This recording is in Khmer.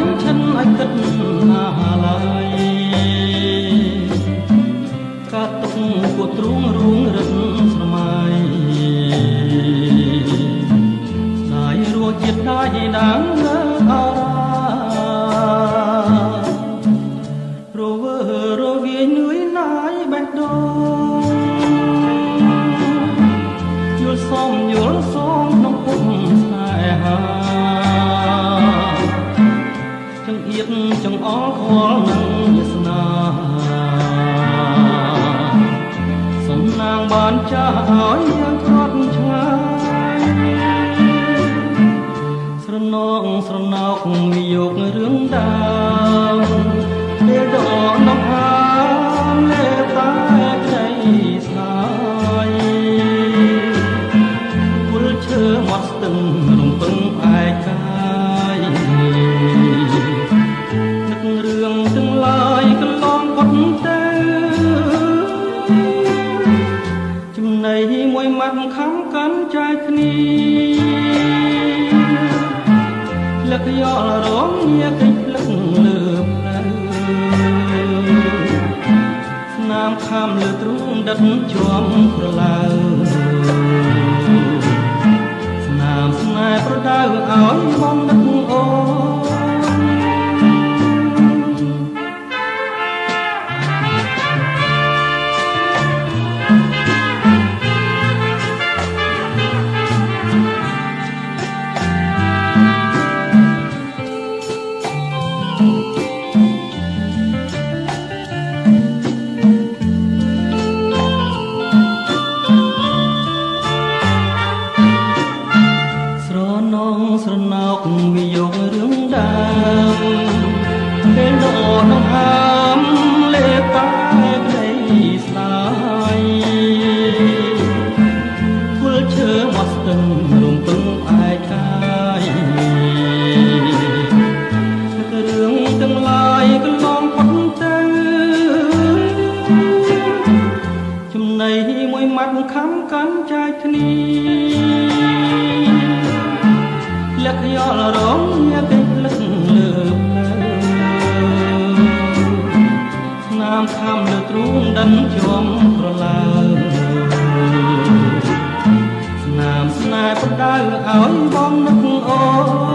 ញឈិនឲ្យគិតណាឡើយកាត់ទុកគួទ្រូងរួងរឹកស្រមៃស្ដាយរស់ជាតិដាយដាងលើអររវើរវាយនឿយណាយបេះដូងយល់សមក្នុងពុកស្នេហាចង្អៀតចង្អល់ខ្វល់នឹងវាសនាសំណាងបានចាស់ឲ្យយ៉ាងក្រត់ឆ្ងាយស្រណងស្រណោកមានយករឿងដើមពេលដកនំហាមលេបតែក្តីស្ដាយគល់ឈើមាត់ស្ទឹងរំពឹងឯកាយនឹករឿងទាំងឡាយកន្លងផុតទៅចំណៃមួយម៉ាត់ខំកាន់ចែកគ្នាលឹកយល់រងញាកិច្ចលឹកលើផ្លូវស្នាមខាំលើទ្រូងដិតជាប់ក្រឡៅស្នាមស្នេហ៍ប្រដៅឲ្យបងនឹកអូស្រណោកមានយករឿងដើមពេលដកនំហាមលេបតែក្តីស្ដាយគល់ឈើមាត់ស្ទឹងរំពឹងឯកាយរឿងទាំងឡាយកន្លងផុតទៅចំណៃមួយម៉ាត់ខំកាន់ចែកគ្នាលឹកយល់រងញាកិច្ចលឹកលើផ្លូវស្នាមខាំលើទ្រូងដិនជាប់ក្រឡៅស្នាមស្នេហ៍ប្រដៅឲ្យបងនឹកអូ